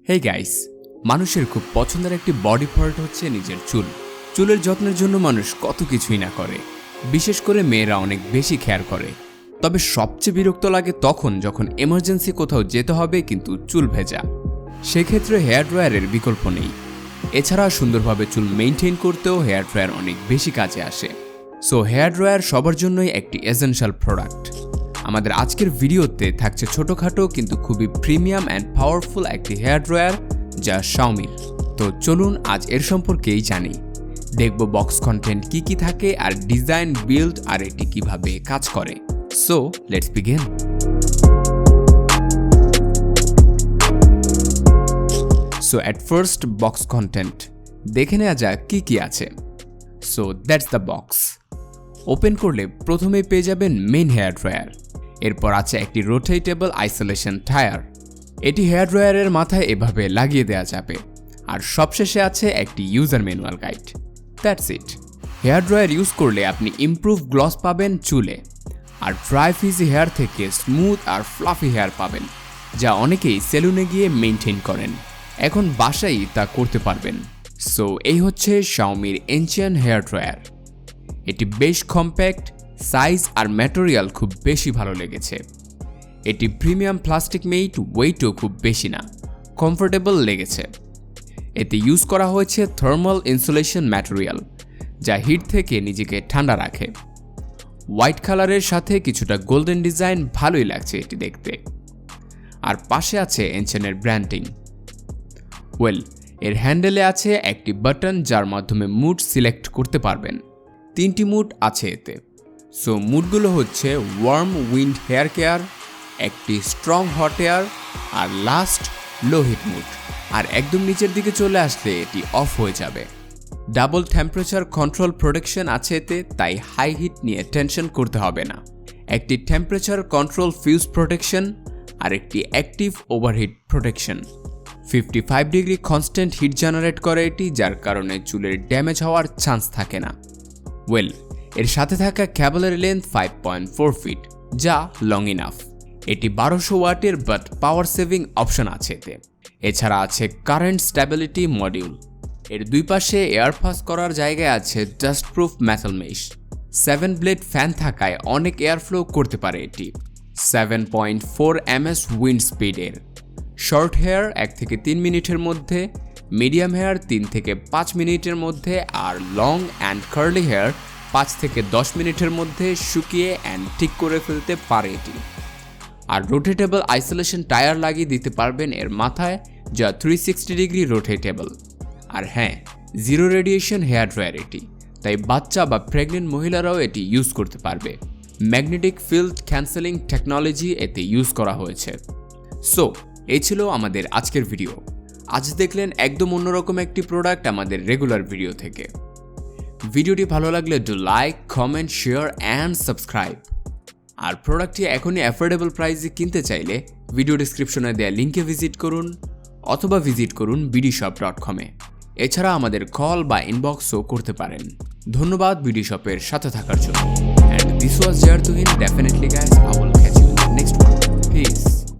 Hey guys, মানুষের খুব পছন্দের একটি বডি পার্ট হচ্ছে নিজের চুল। চুলের যত্নের জন্য মানুষ কত কিছুই না করে, বিশেষ করে মেয়েরা অনেক বেশি খেয়াল করে। তবে সবচেয়ে বিরক্ত লাগে তখন যখন এমার্জেন্সি কোথাও যেতে হবে কিন্তু চুল ভেজা। সেক্ষেত্রে হেয়ার ড্রায়ারের বিকল্প নেই। এছাড়া সুন্দরভাবে চুল মেইনটেইন করতেও হেয়ার ড্রায়ার অনেক বেশি কাজে আসে। সো হেয়ার ড্রায়ার সবার জন্যই একটি এসেনশিয়াল প্রোডাক্ট। আমাদের আজকের ভিডিওতে থাকছে ছোটখাটো কিন্তু খুবই প্রিমিয়াম অ্যান্ড পাওয়ারফুল একটি হেয়ার ড্রায়ার যা শাওমির। তো চলুন আজ এর সম্পর্কেই জানি। দেখব বক্স কন্টেন্ট কি থাকে আর ডিজাইন, বিল্ড আর এটি কিভাবে কাজ করে। So let's begin. So at first box content দেখে নেওয়া যাক কি আছে। So that's the box. Open করলে প্রথমেই পেয়ে যাবেন মেইন হেয়ার ড্রায়ার। এরপর আছে একটি রোটেটেবল আইসোলেশন টায়ার। এটি হেয়ার ড্রায়ারের মাথায় এভাবে লাগিয়ে দেওয়া যাবে। আর সবশেষে আছে একটি user manual guide. That's it. Hair dryer use করলে আপনি ইমপ্রুভ গ্লস পাবেন চুলে, আর ড্রাই ফ্রিজি হেয়ার থেকে স্মুথ আর ফ্লাফি হেয়ার পাবেন, যা অনেকেই সেলুনে গিয়ে মেইনটেইন করেন। এখন বাসায় তা করতে পারবেন। সো এই হচ্ছে শাওমির এনচেন হেয়ার ড্রায়ার। এটি বেশ কম্প্যাক্ট, সাইজ আর ম্যাটেরিয়াল খুব বেশি ভালো লেগেছে। এটি প্রিমিয়াম প্লাস্টিক মেড, ওয়েটও খুব বেশি না, কমফোর্টেবল লেগেছে। এতে ইউজ করা হয়েছে থার্মাল ইনসুলেশন ম্যাটেরিয়াল, যা হিট থেকে নিজেকে ঠান্ডা রাখে। হোয়াইট কালারের সাথে কিছুটা গোল্ডেন ডিজাইন, ভালোই লাগছে এটি দেখতে। আর পাশে আছে এনচেনের ব্র্যান্ডিং। এর হ্যান্ডেলে আছে একটি বাটন যার মাধ্যমে মুড সিলেক্ট করতে পারবেন। 3টি মুড আছে এতে। সো মুডগুলো হচ্ছে ওয়ার্ম উইন্ড হেয়ার কেয়ার, একটি স্ট্রং হট হেয়ার, আর লাস্ট লো হিট মুড। আর একদম নিচের দিকে চলে আসলে এটি অফ হয়ে যাবে। ডাবল টেম্পারেচার কন্ট্রোল প্রোটেকশন আছে এতে, তাই হাই হিট নিয়ে টেনশন করতে হবে না। একটি টেম্পারেচার কন্ট্রোল ফিউজ প্রোটেকশন আর একটি active overheat protection. 55 degree constant hit generate করে এটি, যার কারণে চুলের ড্যামেজ হওয়ার চান্স থাকে না। এর সাথে থাকা ক্যাবলের লেন্থ 5.4 ফিট, যা লং ইনাফ। এটি 1200 ওয়াটের বাট পাওয়ার সেভিং অপশন আছে এতে। এছাড়া আছে কারেন্ট স্ট্যাবিলিটি মডিউল। এর দুই পাশে এয়ার পাস করার জায়গায় আছে dust proof metal mesh. 7 blade fan থাকায় অনেক এয়ার ফ্লো করতে পারে এটি। 7.4 ms উইন্ড স্পিডের। শর্ট হেয়ার 1 থেকে 3 মিনিটের মধ্যে, মিডিয়াম হেয়ার 3 থেকে 5 মিনিটের মধ্যে, আর লং অ্যান্ড কার্লি হেয়ার 5 থেকে 10 মিনিটের মধ্যে শুকিয়ে অ্যান্ড ঠিক করে ফেলতে পারে এটি। আর রোটেটেবল আইসোলেশন টায়ার লাগিয়ে দিতে পারবেন এর মাথায়, যা 360 ডিগ্রি রোটেটেবল। আর হ্যাঁ, জিরো রেডিয়েশন হেয়ার ড্রায়ার এটি, তাই বাচ্চা বা প্রেগনেন্ট মহিলারাও এটি ইউজ করতে পারবে। ম্যাগনেটিক ফিল্ড ক্যান্সেলিং টেকনোলজি এতে ইউজ করা হয়েছে। সো এই ছিল আমাদের আজকের ভিডিও। আজ দেখলেন একদম অন্যরকম একটি প্রোডাক্ট আমাদের রেগুলার ভিডিও থেকে। ভিডিওটি ভালো লাগলে do like, comment, share and subscribe. আর প্রোডাক্টটি এখনই অ্যাফোর্ডেবল প্রাইসে কিনতে চাইলে ভিডিও ডিসক্রিপশনে দেওয়া লিঙ্কে ভিজিট করুন অথবা ভিজিট করুন BDSHOP.com। এছাড়া আমাদের কল বা ইনবক্সও করতে পারেন। ধন্যবাদ BDSHOP-এর সাথে থাকার জন্য। And this was Zayer Tuhin. Definitely guys, I will catch you in the next one. Piece.